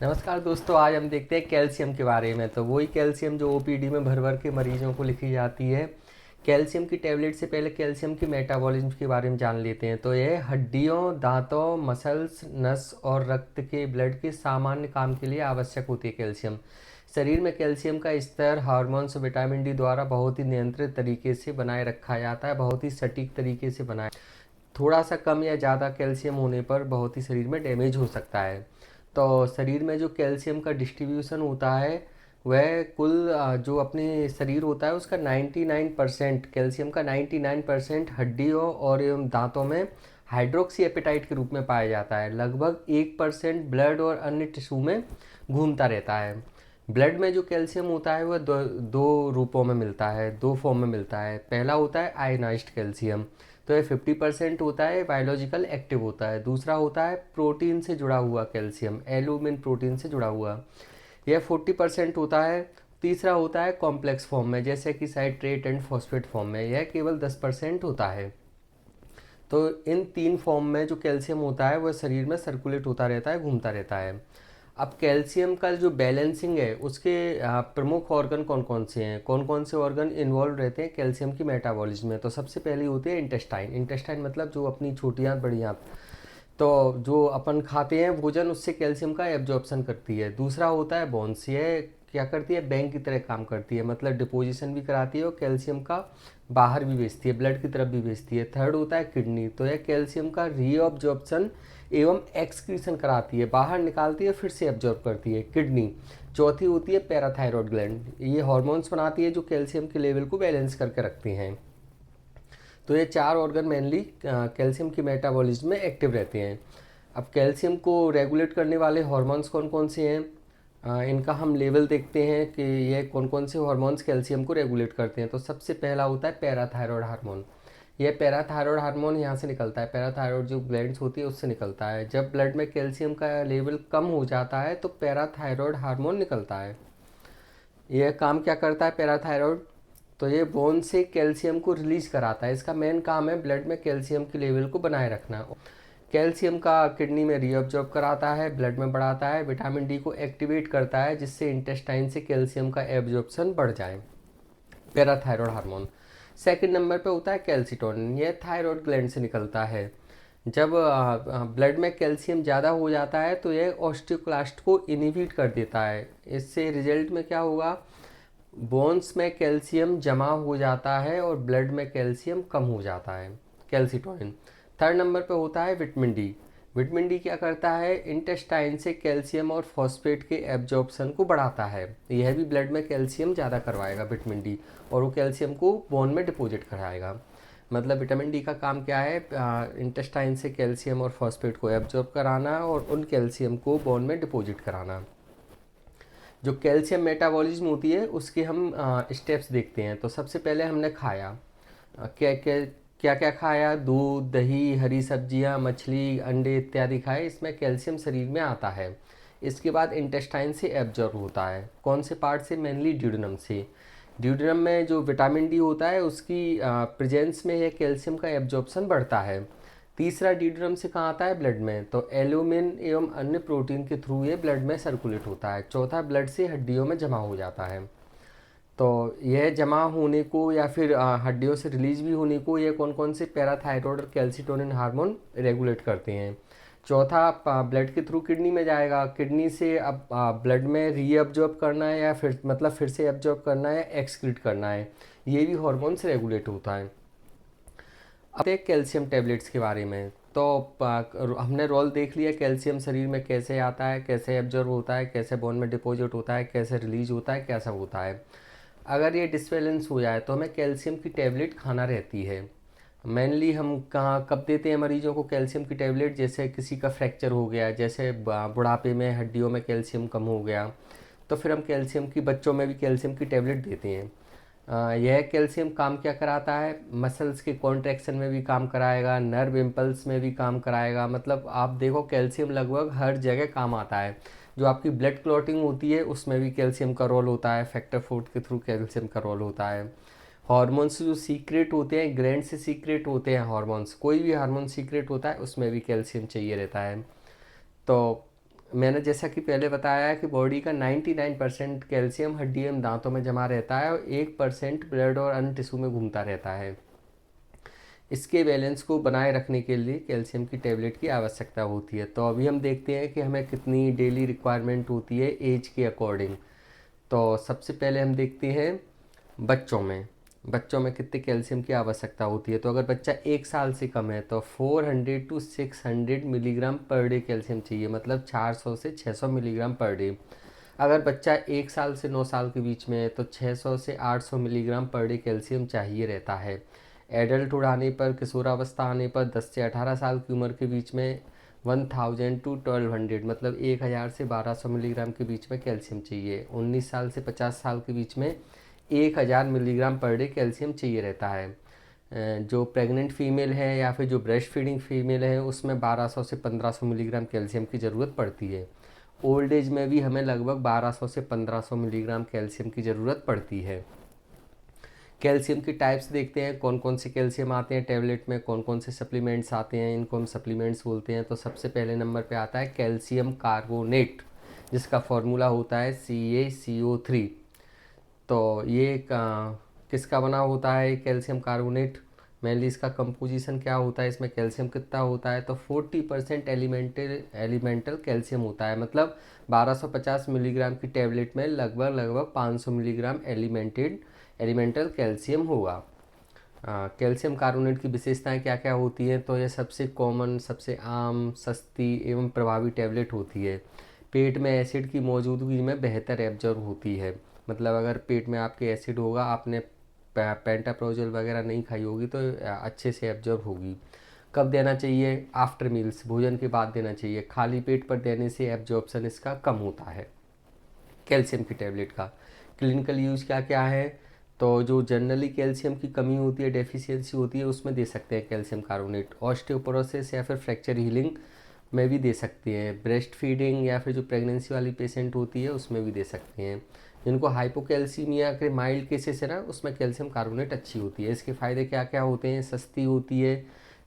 नमस्कार दोस्तों, आज हम देखते हैं कैल्शियम के बारे में। तो वही कैल्शियम जो ओपीडी में भर भर के मरीजों को लिखी जाती है। कैल्शियम की टेबलेट से पहले कैल्शियम की मेटाबॉलिज्म के बारे में जान लेते हैं। तो यह हड्डियों, दांतों, मसल्स, नस और रक्त के ब्लड के सामान्य काम के लिए आवश्यक होती है कैल्शियम। शरीर में कैल्शियम का स्तर हार्मोन्स और विटामिन डी द्वारा बहुत ही नियंत्रित तरीके से बनाए रखा जाता है, बहुत ही सटीक तरीके से बनाया। थोड़ा सा कम या ज़्यादा कैल्शियम होने पर बहुत ही शरीर में डैमेज हो सकता है। तो शरीर में जो कैल्शियम का डिस्ट्रीब्यूशन होता है वह कुल जो अपने शरीर होता है उसका 99% कैल्शियम का 99% हड्डियों और एवं दांतों में हाइड्रोक्सी एपेटाइट के रूप में पाया जाता है। लगभग 1% ब्लड और अन्य टिश्यू में घूमता रहता है। ब्लड में जो कैल्शियम होता है वह दो रूपों में मिलता है, दो फॉर्म में मिलता है। पहला होता है आयनाइज्ड कैल्शियम, तो ये 50% होता है, बायोलॉजिकल एक्टिव होता है। दूसरा होता है प्रोटीन से जुड़ा हुआ कैल्शियम, एल्यूमिन प्रोटीन से जुड़ा हुआ, यह 40% होता है। तीसरा होता है कॉम्प्लेक्स फॉर्म में, जैसे कि साइट्रेट एंड फॉस्फेट फॉर्म में, यह केवल 10% होता है। तो इन तीन फॉर्म में जो कैल्शियम होता है वह शरीर में सर्कुलेट होता रहता है, घूमता रहता है। अब कैल्शियम का जो बैलेंसिंग है उसके प्रमुख ऑर्गन कौन कौन से हैं, कौन कौन से ऑर्गन इन्वॉल्व रहते हैं कैल्शियम की मेटाबॉलिज्म में। तो सबसे पहले होती है इंटेस्टाइन। इंटेस्टाइन मतलब जो अपनी छोटी आंत बड़ी आंत, तो जो अपन खाते हैं भोजन उससे कैल्शियम का एब्जॉर्प्शन करती है। दूसरा होता है बोन्स, ये क्या करती है, बैंक की तरह काम करती है, मतलब डिपोजिशन भी कराती है और कैल्शियम का बाहर भी भेजती है, ब्लड की तरफ भी भेजती है। थर्ड होता है किडनी, तो यह कैल्शियम का रीअब्जॉर्प्शन एवं एक्सक्रीशन कराती है, बाहर निकालती है फिर से एब्जॉर्ब करती है किडनी। चौथी होती है पैराथायरॉयड ग्लैंड, ये हॉर्मोन्स बनाती है जो कैल्शियम के लेवल को बैलेंस करके रखती हैं। तो ये चार ऑर्गन मेनली कैल्शियम की मेटाबॉलिज्म में एक्टिव रहते हैं। अब कैल्शियम को रेगुलेट करने वाले हार्मोन्स कौन कौन से हैं, इनका हम लेवल देखते हैं कि ये कौन कौन से हार्मोन्स कैल्शियम को रेगुलेट करते हैं। तो सबसे पहला होता है पैराथायरॉयड हार्मोन। यह पैराथायरॉयड हार्मोन यहाँ से निकलता है, पैराथायरॉयड जो ग्लैंड्स होती है उससे निकलता है। जब ब्लड में कैल्शियम का लेवल कम हो जाता है तो पैराथायरॉयड हार्मोन निकलता है। यह काम क्या करता है पैराथायरॉयड, तो ये बोन से कैल्शियम को रिलीज कराता है। इसका मेन काम है ब्लड में कैल्शियम के लेवल को बनाए रखना। कैल्शियम का किडनी में रीअब्जॉर्ब कराता है, ब्लड में बढ़ाता है, विटामिन डी को एक्टिवेट करता है जिससे इंटेस्टाइन से कैल्शियम का एब्जॉर्प्शन बढ़ जाए। Parathyroid hormone. सेकंड नंबर पे होता है कैल्सिटोनिन, यह थायरॉयड ग्लैंड से निकलता है। जब ब्लड में कैल्शियम ज़्यादा हो जाता है तो यह ऑस्टियोक्लास्ट को इनहिबिट कर देता है। इससे रिजल्ट में क्या होगा, बोन्स में कैल्शियम जमा हो जाता है और ब्लड में कैल्शियम कम हो जाता है, कैल्सिटोनिन। थर्ड नंबर पे होता है विटामिन डी। विटामिन डी क्या करता है, इंटेस्टाइन से कैल्शियम और फॉस्फेट के एब्जॉर्प्शन को बढ़ाता है। यह भी ब्लड में कैल्शियम ज़्यादा करवाएगा विटामिन डी, और वो कैल्शियम को बोन में डिपॉजिट कराएगा। मतलब विटामिन डी का काम क्या है, इंटेस्टाइन से कैल्शियम और फॉस्फेट को एब्जॉर्ब कराना और उन कैल्शियम को बोन में डिपॉजिट कराना। जो कैल्शियम मेटाबॉलिज्म होती है उसके हम स्टेप्स देखते हैं। तो सबसे पहले हमने खाया, क्या क्या क्या क्या खाया, दूध, दही, हरी सब्जियां, मछली, अंडे इत्यादि खाए, इसमें कैल्शियम शरीर में आता है। इसके बाद इंटेस्टाइन से एब्जॉर्ब होता है, कौन से पार्ट से, मेनली ड्यूडेनम से। ड्यूडेनम में जो विटामिन डी होता है उसकी प्रेजेंस में यह कैल्शियम का एब्जॉर्प्शन बढ़ता है। तीसरा ड्यूडेनम से कहाँ आता है, ब्लड में, तो एल्यूमिन एवं अन्य प्रोटीन के थ्रू ये ब्लड में सर्कुलेट होता है। चौथा ब्लड से हड्डियों में जमा हो जाता है। तो यह जमा होने को या फिर हड्डियों से रिलीज भी होने को ये कौन कौन से पैराथायरॉयड और कैल्सिटोनिन हार्मोन रेगुलेट करते हैं। चौथा ब्लड के थ्रू किडनी में जाएगा, किडनी से अब ब्लड में रीअब्जॉर्ब करना है या फिर मतलब फिर से एब्जॉर्ब करना है, एक्सक्रीट करना है, ये भी हार्मोन से रेगुलेट होता है। अब एक कैल्शियम टेबलेट्स के बारे में, तो हमने रोल देख लिया कैल्शियम शरीर में कैसे आता है, कैसे एब्जॉर्ब होता है, कैसे बोन में डिपॉजिट होता है, कैसे रिलीज होता है, कैसा होता है। अगर ये डिसबैलेंस हो जाए तो हमें कैल्शियम की टेबलेट खाना रहती है। मेनली हम कहाँ कब देते हैं मरीजों को कैल्शियम की टेबलेट, जैसे किसी का फ्रैक्चर हो गया, जैसे बुढ़ापे में हड्डियों में कैल्शियम कम हो गया, तो फिर हम कैल्शियम की, बच्चों में भी कैल्शियम की टेबलेट देते हैं। यह कैल्शियम काम क्या कराता है, मसल्स के कॉन्ट्रैक्शन में भी काम कराएगा, नर्व इम्पल्स में भी काम कराएगा। मतलब आप देखो कैल्शियम लगभग हर जगह काम आता है। जो आपकी ब्लड क्लॉटिंग होती है उसमें भी कैल्शियम का रोल होता है, फैक्टर फूड के थ्रू कैल्शियम का रोल होता है। हार्मोन्स जो सीक्रेट होते हैं, ग्लैंड से सीक्रेट होते हैं हार्मोन्स, कोई भी हार्मोन सीक्रेट होता है उसमें भी कैल्शियम चाहिए रहता है। तो मैंने जैसा कि पहले बताया कि बॉडी का 99% कैल्शियम हड्डियों एवं दांतों में जमा रहता है और 1% ब्लड और अन्य टिश्यू में घूमता रहता है। इसके बैलेंस को बनाए रखने के लिए कैल्शियम की टैबलेट की आवश्यकता होती है। तो अभी हम देखते हैं कि हमें कितनी डेली रिक्वायरमेंट होती है एज के अकॉर्डिंग। तो सबसे पहले हम देखते हैं बच्चों में कितने कैल्शियम की आवश्यकता होती है। तो अगर बच्चा 1 साल से कम है तो 400 to 600 milligram per day calcium चाहिए, मतलब 400 से 600 मिलीग्राम पर डे। अगर बच्चा 1 साल से 9 साल के बीच में है तो 600 से 800 मिलीग्राम पर डे कैल्शियम चाहिए रहता है। एडल्टहुड आने पर, किशोरावस्था आने पर 10 से 18 साल की उम्र के बीच में 1000 टू 1200, मतलब 1000 से 1200 मिलीग्राम के बीच में कैल्शियम चाहिए। 19 साल से 50 साल के बीच में 1000 मिलीग्राम पर डे कैल्शियम चाहिए रहता है। जो प्रेग्नेंट फीमेल है या फिर जो ब्रेस्ट फीडिंग फीमेल है उसमें 1200 से 1500 मिलीग्राम कैल्शियम की ज़रूरत पड़ती है। ओल्ड एज में भी हमें लगभग 1200 से 1500 मिलीग्राम कैल्शियम की ज़रूरत पड़ती है। कैल्शियम की टाइप्स देखते हैं, कौन कौन से कैल्शियम आते हैं टैबलेट में, कौन कौन से सप्लीमेंट्स आते हैं, इनको हम सप्लीमेंट्स बोलते हैं। तो सबसे पहले नंबर पे आता है कैल्शियम कार्बोनेट, जिसका फॉर्मूला होता है CaCO3। तो ये किसका बना होता है कैल्शियम कार्बोनेट? मेनली इसका कंपोजिशन क्या होता है, इसमें कैल्शियम कितना होता है? तो 40% एलिमेंटल कैल्शियम होता है, मतलब 1250 मिलीग्राम की टैबलेट में लगभग 500 मिलीग्राम एलिमेंटल कैल्शियम होगा। कैल्शियम कार्बोनेट की विशेषताएं क्या क्या होती हैं? तो यह सबसे कॉमन, सबसे आम, सस्ती एवं प्रभावी टैबलेट होती है। पेट में एसिड की मौजूदगी में बेहतर एब्जॉर्ब होती है, मतलब अगर पेट में आपके एसिड होगा, आपने पेंटाप्रोजोल वगैरह नहीं खाई होगी तो अच्छे से एब्जॉर्ब होगी। कब देना चाहिए? आफ्टर मील्स, भोजन के बाद देना चाहिए। खाली पेट पर देने से एब्जॉर्प्शन इसका कम होता है कैल्शियम की टैबलेट का। क्लिनिकल यूज़ क्या क्या है? तो जो जनरली कैल्शियम की कमी होती है, डेफिशिएंसी होती है, उसमें दे सकते हैं कैल्शियम कार्बोनेट। ऑस्टियोपोरोसिस या फिर फ्रैक्चर हीलिंग में भी दे सकते हैं। ब्रेस्ट फीडिंग या फिर जो प्रेगनेंसी वाली पेशेंट होती है उसमें भी दे सकते हैं। जिनको हाइपोकैल्सीमिया के माइल्ड केसेस है ना, उसमें कैल्शियम कार्बोनेट अच्छी होती है। इसके फ़ायदे क्या क्या होते हैं? सस्ती होती है,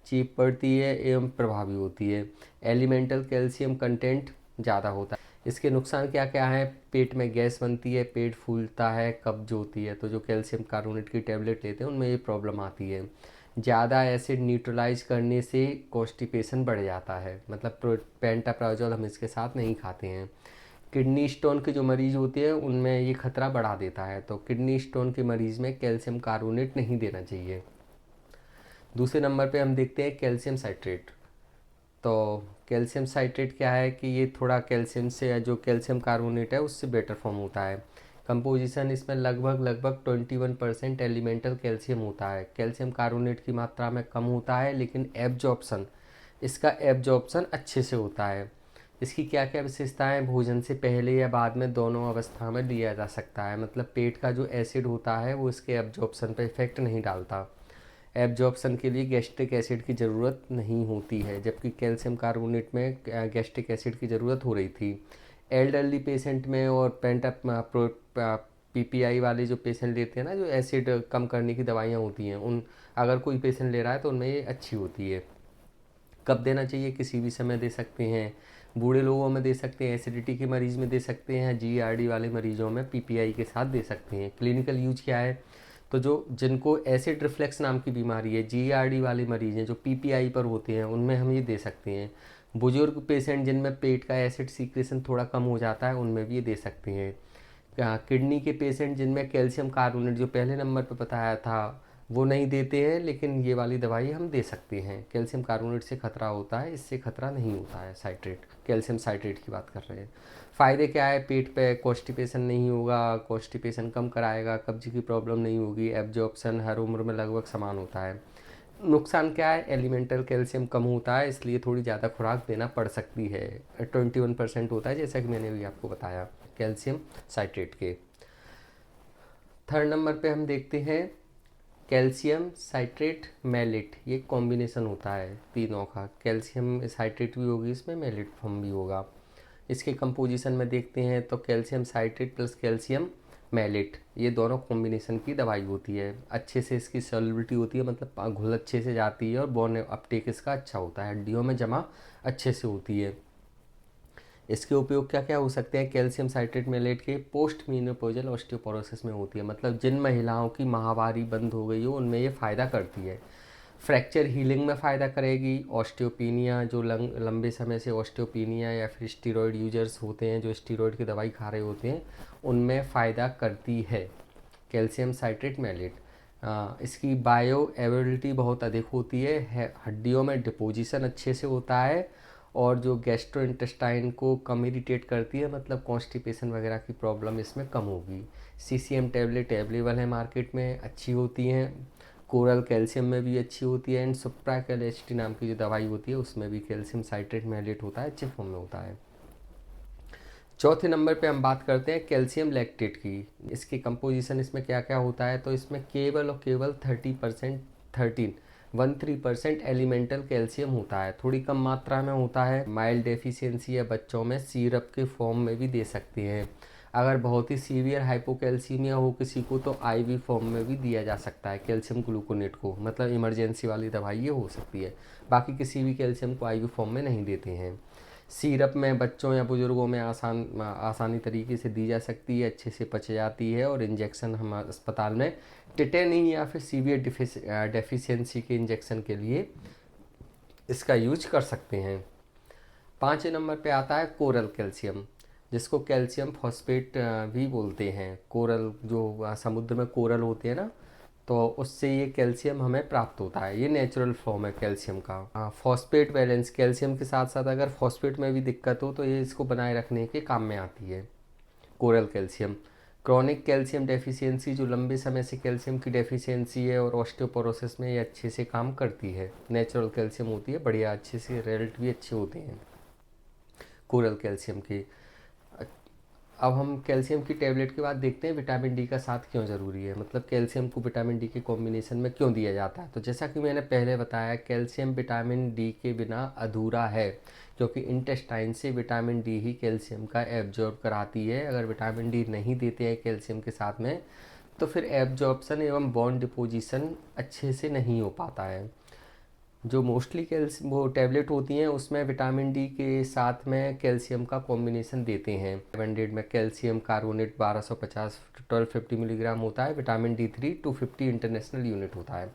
चीप पड़ती है एवं प्रभावी होती है। एलिमेंटल कैल्शियम कंटेंट ज़्यादा होता है। इसके नुकसान क्या क्या है? पेट में गैस बनती है, पेट फूलता है, कब्ज होती है। तो जो कैल्शियम कार्बोनेट की टैबलेट लेते हैं उनमें ये प्रॉब्लम आती है। ज़्यादा एसिड न्यूट्रलाइज करने से कॉन्स्टिपेशन बढ़ जाता है, मतलब पेंटाप्राजोल हम इसके साथ नहीं खाते हैं। किडनी स्टोन के जो मरीज़ होते हैं उनमें ये खतरा बढ़ा देता है, तो किडनी स्टोन के मरीज़ में कैल्शियम कार्बोनेट नहीं देना चाहिए। दूसरे नंबर पे हम देखते हैं कैल्शियम साइट्रेट। तो कैल्शियम साइट्रेट क्या है कि ये थोड़ा कैल्शियम से, जो कैल्शियम कार्बोनेट है उससे बेटर फॉर्म होता है। कंपोजिशन इसमें लगभग 21% एलिमेंटल कैल्शियम होता है। कैल्शियम कार्बोनेट की मात्रा में कम होता है, लेकिन इसका एब्जॉर्प्शन अच्छे से होता है। इसकी क्या क्या विशेषताएं? भोजन से पहले या बाद में, दोनों अवस्था में लिया जा सकता है, मतलब पेट का जो एसिड होता है वो इसके एब्जॉर्प्शन पर इफेक्ट नहीं डालता। एब्जॉर्प्शन के लिए गैस्ट्रिक एसिड की ज़रूरत नहीं होती है, जबकि कैल्शियम कार्बोनेट में गैस्ट्रिक एसिड की ज़रूरत हो रही थी। एल्डरली पेशेंट में और PPI वाले जो पेशेंट लेते हैं ना, जो एसिड कम करने की दवाइयाँ होती हैं, उन अगर कोई पेशेंट ले रहा है तो उनमें ये अच्छी होती है। कब देना चाहिए? किसी भी समय दे सकते हैं। बूढ़े लोगों में दे सकते हैं, एसिडिटी के मरीज़ में दे सकते हैं, GERD वाले मरीजों में PPI के साथ दे सकते हैं। क्लिनिकल यूज क्या है? तो जो जिनको एसिड रिफ्लेक्स नाम की बीमारी है, GERD वाले मरीज़ हैं जो PPI पर होते हैं, उनमें हम ये दे सकते हैं। बुजुर्ग पेशेंट जिनमें पेट का एसिड सीक्रेशन थोड़ा कम हो जाता है, उनमें भी ये दे सकते हैं। किडनी के पेशेंट जिनमें कैल्शियम कार्बोनेट जो पहले नंबर पर बताया था वो नहीं देते हैं, लेकिन ये वाली दवाई हम दे सकते हैं। कैल्शियम कार्बोनेट से खतरा होता है, इससे खतरा नहीं होता है। कैल्शियम साइट्रेट की बात कर रहे हैं। फ़ायदे क्या है? पेट पे कॉन्स्टिपेशन नहीं होगा, कॉन्स्टिपेशन कम कराएगा, कब्ज की प्रॉब्लम नहीं होगी, एब्जॉर्प्शन हर उम्र में लगभग समान होता है। नुकसान क्या है? एलिमेंटल कैल्शियम कम होता है, इसलिए थोड़ी ज़्यादा खुराक देना पड़ सकती है। 21% होता है, जैसा कि मैंने भी आपको बताया कैल्शियम साइट्रेट के। थर्ड नंबर पे हम देखते हैं कैल्शियम साइट्रेट मैलेट। ये कॉम्बिनेशन होता है तीनों का, कैल्शियम साइट्रेट भी होगी इसमें, मैलेट फॉर्म भी होगा। इसके कंपोजिशन में देखते हैं तो calcium citrate plus calcium malate, ये दोनों कॉम्बिनेशन की दवाई होती है। अच्छे से इसकी सॉल्युबिलिटी होती है, मतलब घुल अच्छे से जाती है, और बोन अपटेक इसका अच्छा होता है, हड्डियों में जमा अच्छे से होती है। इसके उपयोग क्या क्या हो सकते हैं? कैल्शियम साइट्रेट मेलेट के पोस्ट मीनोपॉजल ऑस्टियोपोरोसिस में होती है, मतलब जिन महिलाओं की माहवारी बंद हो गई हो उनमें ये फ़ायदा करती है। फ्रैक्चर हीलिंग में फ़ायदा करेगी। ऑस्टियोपीनिया, जो लंबे समय से ऑस्टियोपीनिया या फिर स्टीरॉयड यूजर्स होते हैं, जो स्टीरॉयड की दवाई खा रहे होते हैं, उनमें फ़ायदा करती है कैल्शियम साइट्रेट मेलेट। इसकी बायो एवेबिलिटी बहुत अधिक होती है, हड्डियों में डिपोजिशन अच्छे से होता है, और जो गैस्ट्रो इंटेस्टाइन को कम इरिटेट करती है, मतलब कॉन्स्टिपेशन वगैरह की प्रॉब्लम इसमें कम होगी। सीसीएम टैबलेट अवेलेबल है मार्केट में, अच्छी होती हैं। कोरल कैल्शियम में भी अच्छी होती है, एंड सुप्राकल एचटी नाम की जो दवाई होती है उसमें भी कैल्शियम साइट्रेट मेलेट होता है, अच्छे फॉर्म में होता है। चौथे नंबर पे हम बात करते हैं कैल्शियम लैक्टेट की। इसकी कंपोजिशन, इसमें क्या क्या होता है, तो इसमें केवल और केवल 30% 13% एलिमेंटल कैल्शियम होता है, थोड़ी कम मात्रा में होता है। माइल्ड डेफिशिएंसी है बच्चों में, सिरप के फॉर्म में भी दे सकते हैं। अगर बहुत ही सीवियर हाइपोकैल्सीमिया हो किसी को तो आईवी फॉर्म में भी दिया जा सकता है कैल्शियम ग्लूकोनेट को, मतलब इमरजेंसी वाली दवाई ये हो सकती है। बाकी किसी भी कैल्शियम को आईवी फॉर्म में नहीं देते हैं। सिरप में बच्चों या बुज़ुर्गों में आसानी तरीके से दी जा सकती है, अच्छे से पच जाती है। और इंजेक्शन हम अस्पताल में टिटेनी या फिर सीवियर डेफिशिएंसी के इंजेक्शन के लिए इसका यूज कर सकते हैं। 5वें नंबर पे आता है कोरल कैल्शियम, जिसको कैल्शियम फॉस्फेट भी बोलते हैं। कोरल जो समुद्र में कोरल होते हैं ना, तो उससे ये कैल्शियम हमें प्राप्त होता है, ये नेचुरल फॉर्म है कैल्शियम का। फॉस्फेट बैलेंस, कैल्शियम के साथ साथ अगर फॉस्फेट में भी दिक्कत हो तो ये इसको बनाए रखने के काम में आती है coral calcium. Chronic calcium deficiency, जो लंबे समय से कैल्शियम की डेफिशिएंसी है, और ऑस्टियोपोरोसिस में ये अच्छे से काम करती है, नेचुरल कैल्शियम होती है, बढ़िया अच्छे से रिजल्ट भी अच्छे होते हैं कोरल कैल्शियम के। अब हम कैल्शियम की टेबलेट के बाद देखते हैं विटामिन डी का साथ क्यों ज़रूरी है, मतलब कैल्शियम को विटामिन डी के कॉम्बिनेशन में क्यों दिया जाता है। तो जैसा कि मैंने पहले बताया, कैल्शियम विटामिन डी के बिना अधूरा है, क्योंकि इंटेस्टाइन से विटामिन डी ही कैल्शियम का एब्जॉर्ब कराती है। अगर विटामिन डी नहीं देते हैं कैल्शियम के साथ में तो फिर एब्जॉर्प्शन एवं बॉन्ड डिपोजिशन अच्छे से नहीं हो पाता है। जो मोस्टली कैल्शियम वो टैबलेट होती हैं उसमें विटामिन डी के साथ में कैल्शियम का कॉम्बिनेशन देते हैं। 500 में कैल्शियम कार्बोनेट 1250 1250 मिलीग्राम होता है, विटामिन डी 3 250 इंटरनेशनल यूनिट होता है।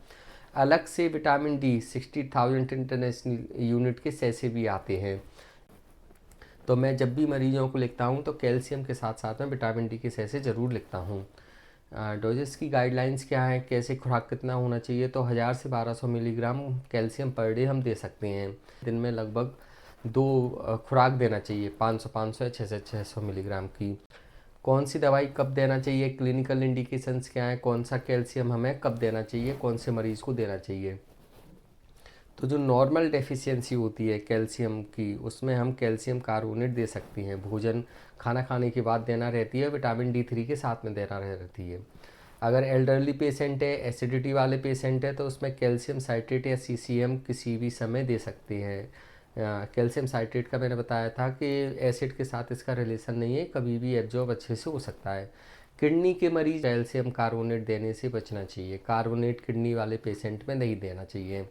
अलग से विटामिन डी 60,000 इंटरनेशनल यूनिट के सैसे भी आते हैं। तो मैं जब भी मरीजों को लिखता हूँ तो कैल्शियम के साथ साथ में विटामिन डी के सैसे ज़रूर लिखता हूँ। डोजेस की गाइडलाइंस क्या है, कैसे खुराक कितना होना चाहिए, तो 1000 से 1200 मिलीग्राम कैल्शियम पर डे हम दे सकते हैं। दिन में लगभग 2 खुराक देना चाहिए, 500 या 600 मिलीग्राम की। कौन सी दवाई कब देना चाहिए, क्लिनिकल इंडिकेशंस क्या है, कौन सा कैल्शियम हमें कब देना चाहिए, कौन से मरीज़ को देना चाहिए। तो जो नॉर्मल डेफिशिएंसी होती है कैल्शियम की, उसमें हम कैल्शियम कार्बोनेट दे सकते हैं, भोजन खाना खाने के बाद देना रहती है, विटामिन डी 3 के साथ में देना रहती है। अगर एल्डरली पेशेंट है, एसिडिटी वाले पेशेंट है, तो उसमें कैल्शियम साइट्रेट या सीसीएम किसी भी समय दे सकते हैं। कैल्शियम साइट्रेट का मैंने बताया था कि एसिड के साथ इसका रिलेशन नहीं है, कभी भी एब्जॉर्ब अच्छे से हो सकता है। किडनी के मरीज कैल्शियम कार्बोनेट देने से बचना चाहिए, कार्बोनेट किडनी वाले पेशेंट में नहीं देना चाहिए।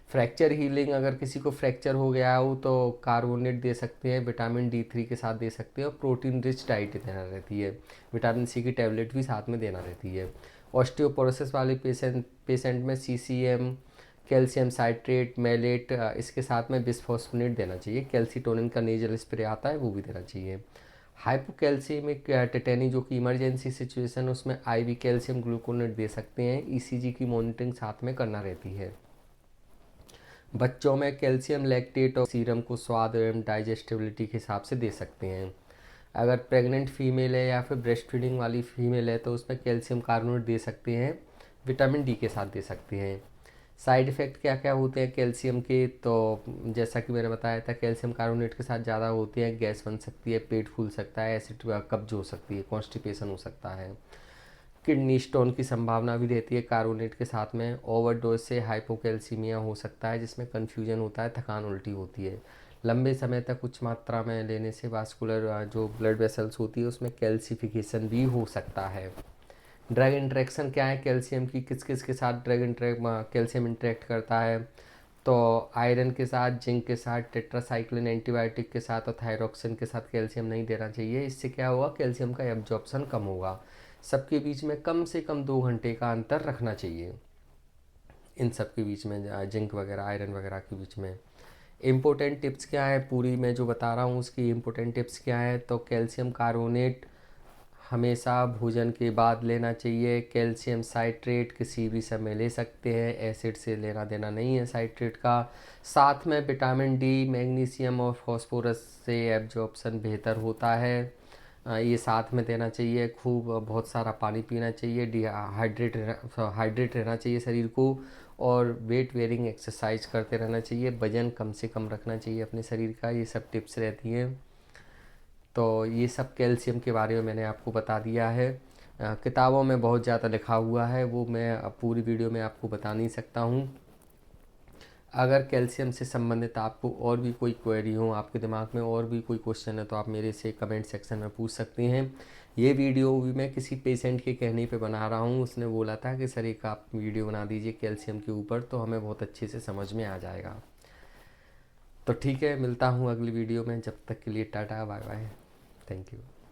फ्रैक्चर हीलिंग, अगर किसी को फ्रैक्चर हो गया हो तो कार्बोनेट दे सकते हैं, विटामिन डी 3 के साथ दे सकते हैं, और प्रोटीन रिच डाइट देना रहती है, विटामिन सी की टैबलेट भी साथ में देना रहती है। ऑस्टियोपोरोसिस वाले पेशेंट में सीसीएम, कैल्शियम साइट्रेट, मेलेट, इसके साथ में बिस्फोस्फोनेट देना चाहिए। कैल्सीटोनिन का नेजल स्प्रे आता है वो भी देना चाहिए। हाइपोकैल्सीमिक टेटेनी, जो कि इमरजेंसी सिचुएशन, उसमें आईवी कैल्शियम ग्लूकोनेट दे सकते हैं, ईसीजी की मॉनिटरिंग साथ में करना रहती है। बच्चों में कैल्शियम लैक्टेट और सीरम को स्वाद एवं डाइजेस्टिबिलिटी के हिसाब से दे सकते हैं। अगर प्रेग्नेंट फीमेल है या फिर ब्रेस्ट फीडिंग वाली फीमेल है तो उसमें कैल्शियम कार्बोनेट दे सकते हैं, विटामिन डी के साथ दे सकते हैं। साइड इफ़ेक्ट क्या क्या होते हैं कैल्शियम के, तो जैसा कि मैंने बताया था, कैल्शियम कार्बोनेट के साथ ज़्यादा होते हैं, गैस बन सकती है, पेट फूल सकता है, एसिड कब्ज हो सकती है, कॉन्स्टिपेशन हो सकता है, किडनी स्टोन की संभावना भी रहती है कार्बोनेट के साथ में। ओवरडोज से हाइपोकैल्सीमिया हो सकता है, जिसमें कन्फ्यूजन होता है, थकान उल्टी होती है। लंबे समय तक उच्च मात्रा में लेने से वास्कुलर जो ब्लड वेसल्स होती है उसमें कैल्सिफिकेशन भी हो सकता है। ड्रग इंटरेक्शन क्या है कैल्शियम की, किस किस के साथ कैल्शियम इंटरेक्ट करता है, तो आयरन के साथ, जिंक के साथ, टेट्रासाइक्लिन एंटीबायोटिक के साथ और थायरोक्सिन के साथ कैल्शियम नहीं देना चाहिए। इससे क्या होगा, कैल्शियम का एब्जॉर्प्शन कम होगा। सबके बीच में कम से कम 2 घंटे का अंतर रखना चाहिए, इन सब के बीच में, जिंक वगैरह, आयरन वगैरह के बीच में। इम्पोर्टेंट टिप्स क्या है, पूरी मैं जो बता रहा हूँ उसकी इम्पोर्टेंट टिप्स क्या है, तो कैल्शियम कार्बोनेट हमेशा भोजन के बाद लेना चाहिए। कैल्शियम साइट्रेट किसी भी समय ले सकते हैं, एसिड से लेना देना नहीं है साइट्रेट का। साथ में विटामिन डी, मैग्नीशियम और फास्फोरस से एब्जॉर्प्शन बेहतर होता है, ये साथ में देना चाहिए। खूब बहुत सारा पानी पीना चाहिए, हाइड्रेट रहना चाहिए शरीर को, और वेट वेयरिंग एक्सरसाइज करते रहना चाहिए। वजन कम से कम रखना चाहिए अपने शरीर का। ये सब टिप्स रहती हैं। तो ये सब कैल्शियम के बारे में मैंने आपको बता दिया है। किताबों में बहुत ज़्यादा लिखा हुआ है, वो मैं अब पूरी वीडियो में आपको बता नहीं सकता हूँ। अगर कैल्शियम से संबंधित आपको और भी कोई क्वेरी हो, आपके दिमाग में और भी कोई क्वेश्चन है, तो आप मेरे से कमेंट सेक्शन में पूछ सकते हैं। ये वीडियो भी मैं किसी पेशेंट के कहने पे बना रहा हूँ। उसने बोला था कि सर एक आप वीडियो बना दीजिए कैल्शियम के ऊपर, तो हमें बहुत अच्छे से समझ में आ जाएगा। तो ठीक है, मिलता हूँ अगली वीडियो में। जब तक के लिए tata bye bye, thank you.